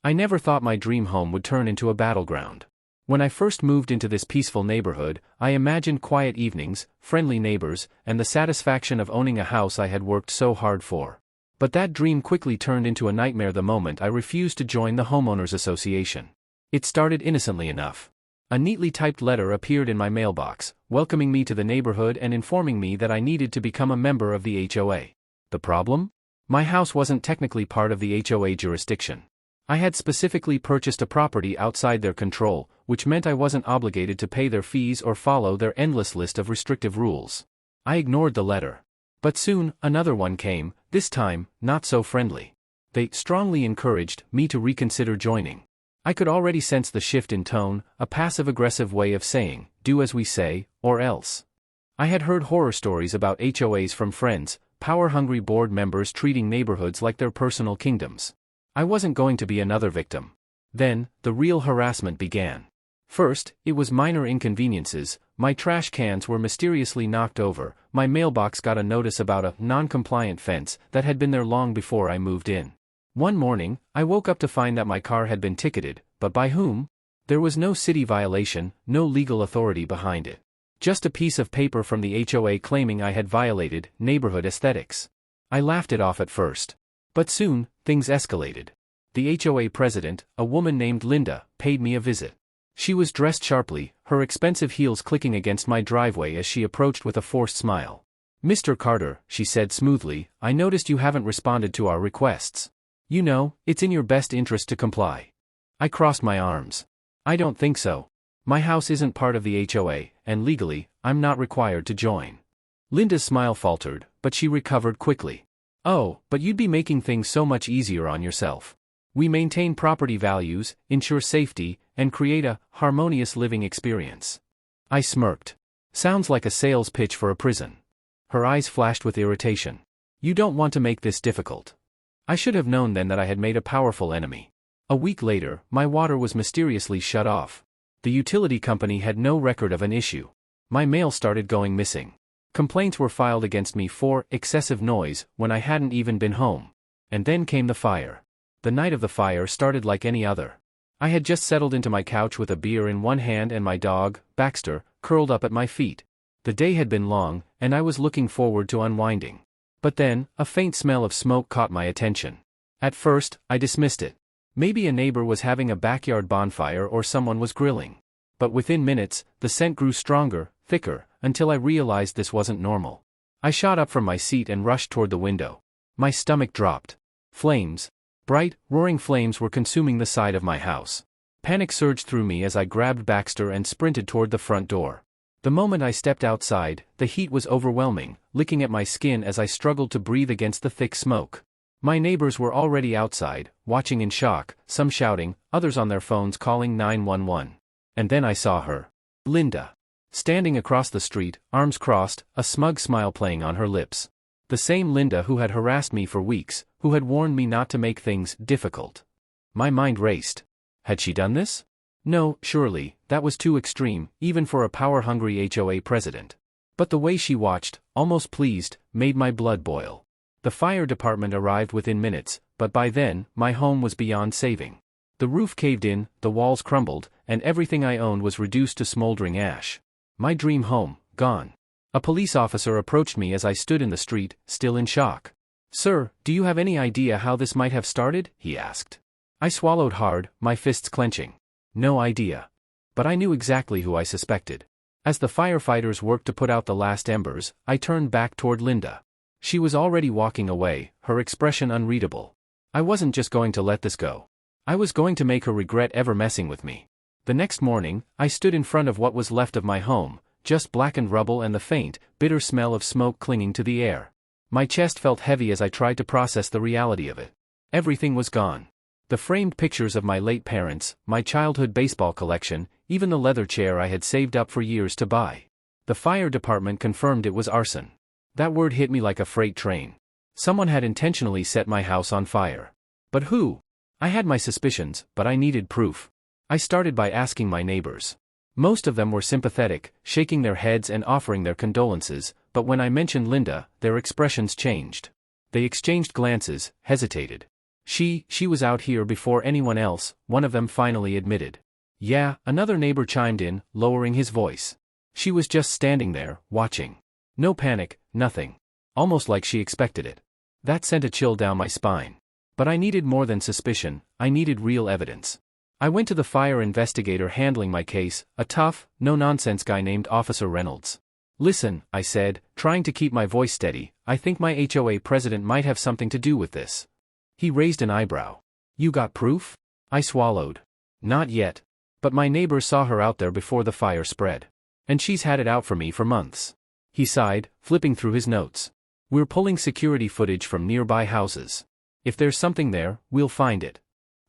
I never thought my dream home would turn into a battleground. When I first moved into this peaceful neighborhood, I imagined quiet evenings, friendly neighbors, and the satisfaction of owning a house I had worked so hard for. But that dream quickly turned into a nightmare the moment I refused to join the homeowners association. It started innocently enough. A neatly typed letter appeared in my mailbox, welcoming me to the neighborhood and informing me that I needed to become a member of the HOA. The problem? My house wasn't technically part of the HOA jurisdiction. I had specifically purchased a property outside their control, which meant I wasn't obligated to pay their fees or follow their endless list of restrictive rules. I ignored the letter. But soon, another one came, this time, not so friendly. They strongly encouraged me to reconsider joining. I could already sense the shift in tone, a passive-aggressive way of saying, do as we say, or else. I had heard horror stories about HOAs from friends, power-hungry board members treating neighborhoods like their personal kingdoms. I wasn't going to be another victim. Then, the real harassment began. First, it was minor inconveniences. My trash cans were mysteriously knocked over, my mailbox got a notice about a non-compliant fence that had been there long before I moved in. One morning, I woke up to find that my car had been ticketed, but by whom? There was no city violation, no legal authority behind it. Just a piece of paper from the HOA claiming I had violated neighborhood aesthetics. I laughed it off at first. But soon, things escalated. The HOA president, a woman named Linda, paid me a visit. She was dressed sharply, her expensive heels clicking against my driveway as she approached with a forced smile. "Mr. Carter," she said smoothly, "I noticed you haven't responded to our requests. You know, it's in your best interest to comply." I crossed my arms. "I don't think so. My house isn't part of the HOA, and legally, I'm not required to join." Linda's smile faltered, but she recovered quickly. "Oh, but you'd be making things so much easier on yourself. We maintain property values, ensure safety, and create a harmonious living experience." I smirked. Sounds like a sales pitch for a prison. Her eyes flashed with irritation. "You don't want to make this difficult." I should have known then that I had made a powerful enemy. A week later, my water was mysteriously shut off. The utility company had no record of an issue. My mail started going missing. Complaints were filed against me for excessive noise when I hadn't even been home. And then came the fire. The night of the fire started like any other. I had just settled into my couch with a beer in one hand and my dog, Baxter, curled up at my feet. The day had been long, and I was looking forward to unwinding. But then, a faint smell of smoke caught my attention. At first, I dismissed it. Maybe a neighbor was having a backyard bonfire or someone was grilling. But within minutes, the scent grew stronger, thicker, until I realized this wasn't normal. I shot up from my seat and rushed toward the window. My stomach dropped. Flames. Bright, roaring flames were consuming the side of my house. Panic surged through me as I grabbed Baxter and sprinted toward the front door. The moment I stepped outside, the heat was overwhelming, licking at my skin as I struggled to breathe against the thick smoke. My neighbors were already outside, watching in shock, some shouting, others on their phones calling 911. And then I saw her. Linda. Standing across the street, arms crossed, a smug smile playing on her lips. The same Linda who had harassed me for weeks, who had warned me not to make things difficult. My mind raced. Had she done this? No, surely, that was too extreme, even for a power-hungry HOA president. But the way she watched, almost pleased, made my blood boil. The fire department arrived within minutes, but by then, my home was beyond saving. The roof caved in, the walls crumbled, and everything I owned was reduced to smoldering ash. My dream home, gone. A police officer approached me as I stood in the street, still in shock. "Sir, do you have any idea how this might have started?" he asked. I swallowed hard, my fists clenching. No idea. But I knew exactly who I suspected. As the firefighters worked to put out the last embers, I turned back toward Linda. She was already walking away, her expression unreadable. I wasn't just going to let this go. I was going to make her regret ever messing with me. The next morning, I stood in front of what was left of my home, just blackened rubble and the faint, bitter smell of smoke clinging to the air. My chest felt heavy as I tried to process the reality of it. Everything was gone. The framed pictures of my late parents, my childhood baseball collection, even the leather chair I had saved up for years to buy. The fire department confirmed it was arson. That word hit me like a freight train. Someone had intentionally set my house on fire. But who? I had my suspicions, but I needed proof. I started by asking my neighbors. Most of them were sympathetic, shaking their heads and offering their condolences, but when I mentioned Linda, their expressions changed. They exchanged glances, hesitated. She was out here before anyone else, one of them finally admitted. Yeah, another neighbor chimed in, lowering his voice. She was just standing there, watching. No panic, nothing. Almost like she expected it. That sent a chill down my spine. But I needed more than suspicion, I needed real evidence. I went to the fire investigator handling my case, a tough, no-nonsense guy named Officer Reynolds. Listen, I said, trying to keep my voice steady, I think my HOA president might have something to do with this. He raised an eyebrow. You got proof? I swallowed. Not yet. But my neighbor saw her out there before the fire spread. And she's had it out for me for months. He sighed, flipping through his notes. We're pulling security footage from nearby houses. If there's something there, we'll find it.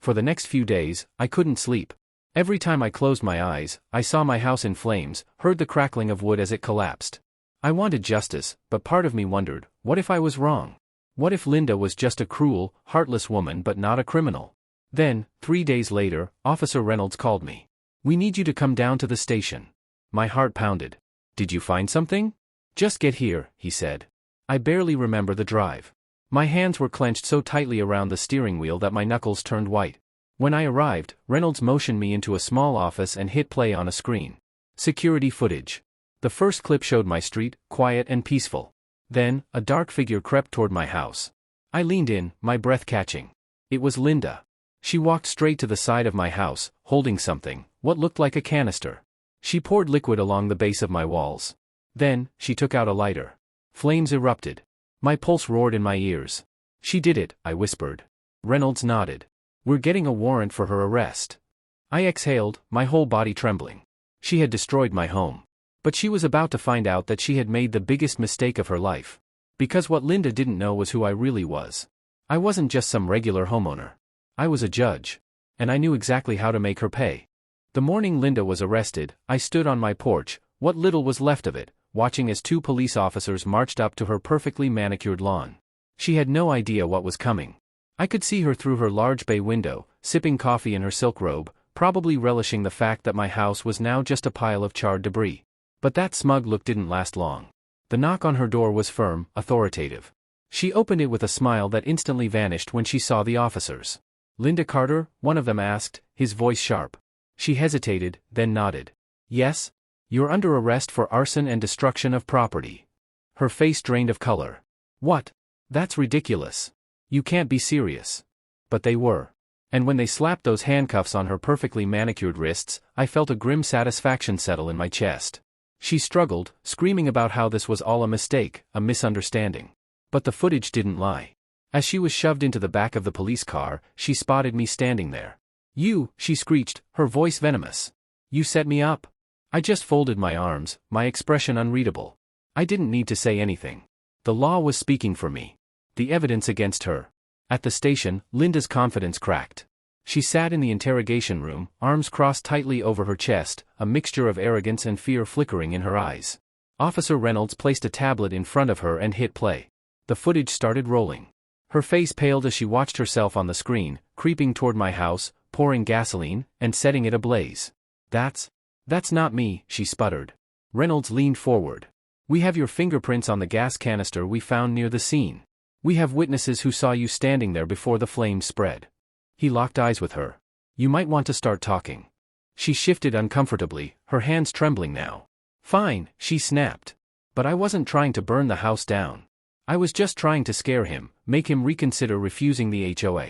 For the next few days, I couldn't sleep. Every time I closed my eyes, I saw my house in flames, heard the crackling of wood as it collapsed. I wanted justice, but part of me wondered, what if I was wrong? What if Linda was just a cruel, heartless woman but not a criminal? Then, 3 days later, Officer Reynolds called me. We need you to come down to the station. My heart pounded. Did you find something? Just get here, he said. I barely remember the drive. My hands were clenched so tightly around the steering wheel that my knuckles turned white. When I arrived, Reynolds motioned me into a small office and hit play on a screen. Security footage. The first clip showed my street, quiet and peaceful. Then, a dark figure crept toward my house. I leaned in, my breath catching. It was Linda. She walked straight to the side of my house, holding something, what looked like a canister. She poured liquid along the base of my walls. Then, she took out a lighter. Flames erupted. My pulse roared in my ears. She did it, I whispered. Reynolds nodded. We're getting a warrant for her arrest. I exhaled, my whole body trembling. She had destroyed my home. But she was about to find out that she had made the biggest mistake of her life. Because what Linda didn't know was who I really was. I wasn't just some regular homeowner. I was a judge. And I knew exactly how to make her pay. The morning Linda was arrested, I stood on my porch, what little was left of it, watching as 2 police officers marched up to her perfectly manicured lawn. She had no idea what was coming. I could see her through her large bay window, sipping coffee in her silk robe, probably relishing the fact that my house was now just a pile of charred debris. But that smug look didn't last long. The knock on her door was firm, authoritative. She opened it with a smile that instantly vanished when she saw the officers. Linda Carter, one of them asked, his voice sharp. She hesitated, then nodded. Yes? You're under arrest for arson and destruction of property. Her face drained of color. What? That's ridiculous. You can't be serious. But they were. And when they slapped those handcuffs on her perfectly manicured wrists, I felt a grim satisfaction settle in my chest. She struggled, screaming about how this was all a mistake, a misunderstanding. But the footage didn't lie. As she was shoved into the back of the police car, she spotted me standing there. You, she screeched, her voice venomous. You set me up. I just folded my arms, my expression unreadable. I didn't need to say anything. The law was speaking for me. The evidence against her. At the station, Linda's confidence cracked. She sat in the interrogation room, arms crossed tightly over her chest, a mixture of arrogance and fear flickering in her eyes. Officer Reynolds placed a tablet in front of her and hit play. The footage started rolling. Her face paled as she watched herself on the screen, creeping toward my house, pouring gasoline, and setting it ablaze. That's not me, she sputtered. Reynolds leaned forward. We have your fingerprints on the gas canister we found near the scene. We have witnesses who saw you standing there before the flames spread. He locked eyes with her. You might want to start talking. She shifted uncomfortably, her hands trembling now. Fine, she snapped. But I wasn't trying to burn the house down. I was just trying to scare him, make him reconsider refusing the HOA.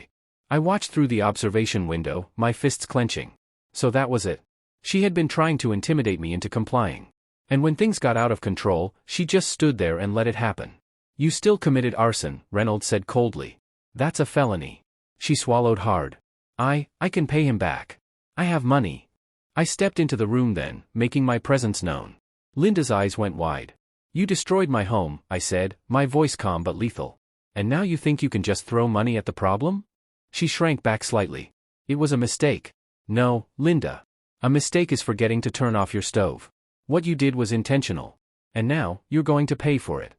I watched through the observation window, my fists clenching. So that was it. She had been trying to intimidate me into complying. And when things got out of control, she just stood there and let it happen. You still committed arson, Reynolds said coldly. That's a felony. She swallowed hard. I can pay him back. I have money. I stepped into the room then, making my presence known. Linda's eyes went wide. You destroyed my home, I said, my voice calm but lethal. And now you think you can just throw money at the problem? She shrank back slightly. It was a mistake. No, Linda. A mistake is forgetting to turn off your stove. What you did was intentional. And now, you're going to pay for it.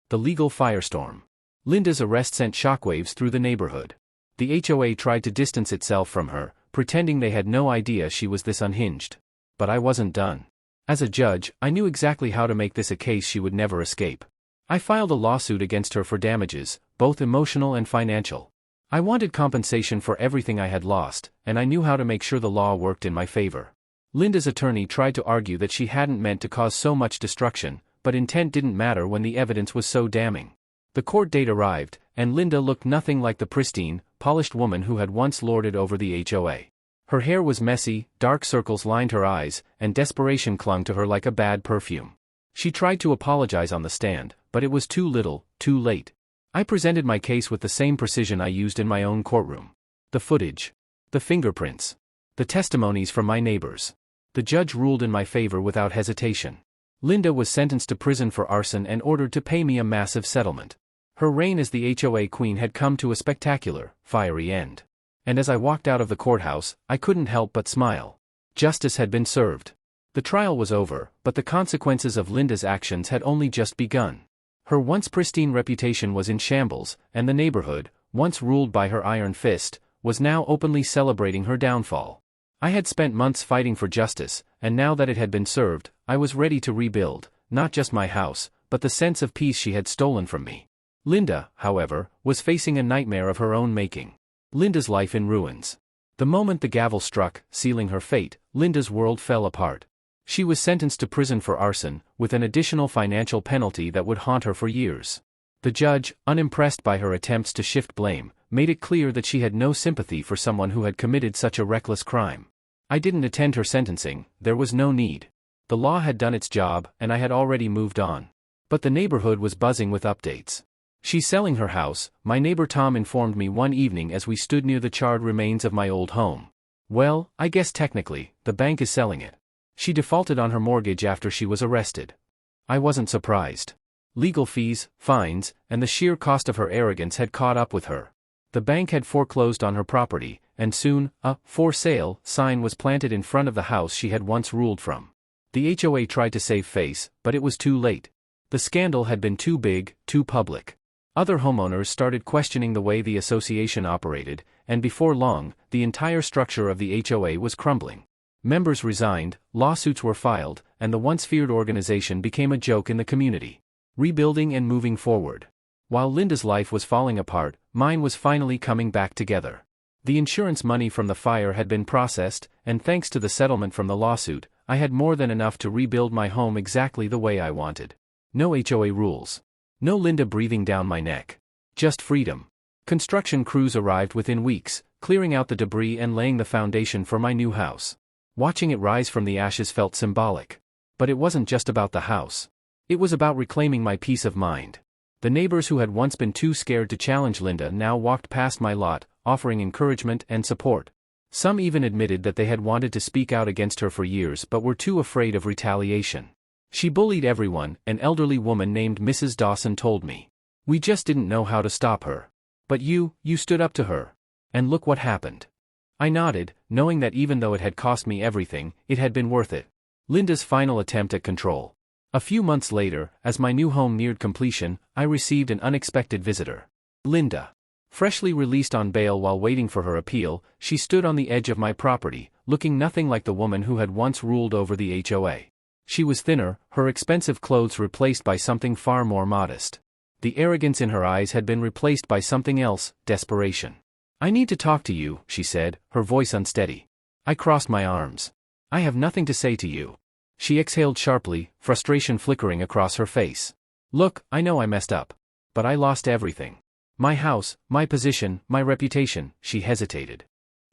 The legal firestorm. Linda's arrest sent shockwaves through the neighborhood. The HOA tried to distance itself from her, pretending they had no idea she was this unhinged. But I wasn't done. As a judge, I knew exactly how to make this a case she would never escape. I filed a lawsuit against her for damages, both emotional and financial. I wanted compensation for everything I had lost, and I knew how to make sure the law worked in my favor. Linda's attorney tried to argue that she hadn't meant to cause so much destruction, but intent didn't matter when the evidence was so damning. The court date arrived, and Linda looked nothing like the pristine, polished woman who had once lorded over the HOA. Her hair was messy, dark circles lined her eyes, and desperation clung to her like a bad perfume. She tried to apologize on the stand, but it was too little, too late. I presented my case with the same precision I used in my own courtroom. The footage. The fingerprints. The testimonies from my neighbors. The judge ruled in my favor without hesitation. Linda was sentenced to prison for arson and ordered to pay me a massive settlement. Her reign as the HOA queen had come to a spectacular, fiery end. And as I walked out of the courthouse, I couldn't help but smile. Justice had been served. The trial was over, but the consequences of Linda's actions had only just begun. Her once pristine reputation was in shambles, and the neighborhood, once ruled by her iron fist, was now openly celebrating her downfall. I had spent months fighting for justice, and now that it had been served, I was ready to rebuild, not just my house, but the sense of peace she had stolen from me. Linda, however, was facing a nightmare of her own making. Linda's life in ruins. The moment the gavel struck, sealing her fate, Linda's world fell apart. She was sentenced to prison for arson, with an additional financial penalty that would haunt her for years. The judge, unimpressed by her attempts to shift blame, made it clear that she had no sympathy for someone who had committed such a reckless crime. I didn't attend her sentencing, there was no need. The law had done its job, and I had already moved on. But the neighborhood was buzzing with updates. "She's selling her house," my neighbor Tom informed me one evening as we stood near the charred remains of my old home. "Well, I guess technically, the bank is selling it. She defaulted on her mortgage after she was arrested." I wasn't surprised. Legal fees, fines, and the sheer cost of her arrogance had caught up with her. The bank had foreclosed on her property, and soon, a "for sale" sign was planted in front of the house she had once ruled from. The HOA tried to save face, but it was too late. The scandal had been too big, too public. Other homeowners started questioning the way the association operated, and before long, the entire structure of the HOA was crumbling. Members resigned, lawsuits were filed, and the once feared organization became a joke in the community. Rebuilding and moving forward. While Linda's life was falling apart, mine was finally coming back together. The insurance money from the fire had been processed, and thanks to the settlement from the lawsuit, I had more than enough to rebuild my home exactly the way I wanted. No HOA rules. No Linda breathing down my neck. Just freedom. Construction crews arrived within weeks, clearing out the debris and laying the foundation for my new house. Watching it rise from the ashes felt symbolic. But it wasn't just about the house. It was about reclaiming my peace of mind. The neighbors who had once been too scared to challenge Linda now walked past my lot, offering encouragement and support. Some even admitted that they had wanted to speak out against her for years but were too afraid of retaliation. "She bullied everyone," an elderly woman named Mrs. Dawson told me. "We just didn't know how to stop her. But you stood up to her. And look what happened." I nodded, knowing that even though it had cost me everything, it had been worth it. Linda's final attempt at control. A few months later, as my new home neared completion, I received an unexpected visitor. Linda. Freshly released on bail while waiting for her appeal, she stood on the edge of my property, looking nothing like the woman who had once ruled over the HOA. She was thinner, her expensive clothes replaced by something far more modest. The arrogance in her eyes had been replaced by something else, desperation. "I need to talk to you," she said, her voice unsteady. I crossed my arms. "I have nothing to say to you." She exhaled sharply, frustration flickering across her face. "Look, I know I messed up. But I lost everything. My house, my position, my reputation," she hesitated.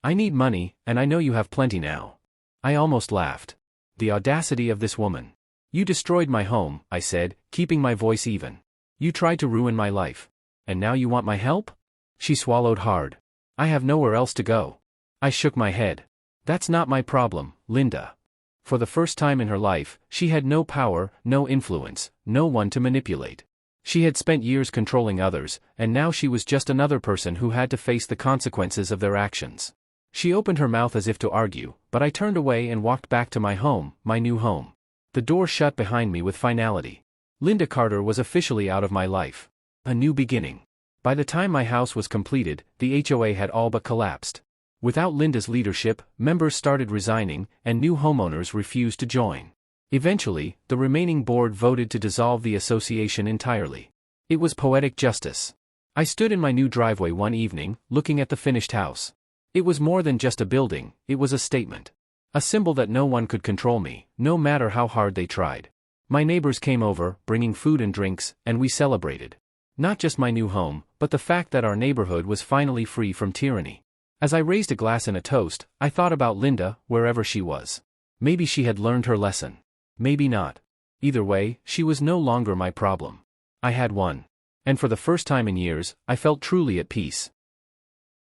"I need money, and I know you have plenty now." I almost laughed. The audacity of this woman. "You destroyed my home," I said, keeping my voice even. "You tried to ruin my life. And now you want my help?" She swallowed hard. "I have nowhere else to go." I shook my head. "That's not my problem, Linda." For the first time in her life, she had no power, no influence, no one to manipulate. She had spent years controlling others, and now she was just another person who had to face the consequences of their actions. She opened her mouth as if to argue, but I turned away and walked back to my home, my new home. The door shut behind me with finality. Linda Carter was officially out of my life. A new beginning. By the time my house was completed, the HOA had all but collapsed. Without Linda's leadership, members started resigning, and new homeowners refused to join. Eventually, the remaining board voted to dissolve the association entirely. It was poetic justice. I stood in my new driveway one evening, looking at the finished house. It was more than just a building, it was a statement. A symbol that no one could control me, no matter how hard they tried. My neighbors came over, bringing food and drinks, and we celebrated. Not just my new home, but the fact that our neighborhood was finally free from tyranny. As I raised a glass and a toast, I thought about Linda, wherever she was. Maybe she had learned her lesson. Maybe not. Either way, she was no longer my problem. I had one. And for the first time in years, I felt truly at peace.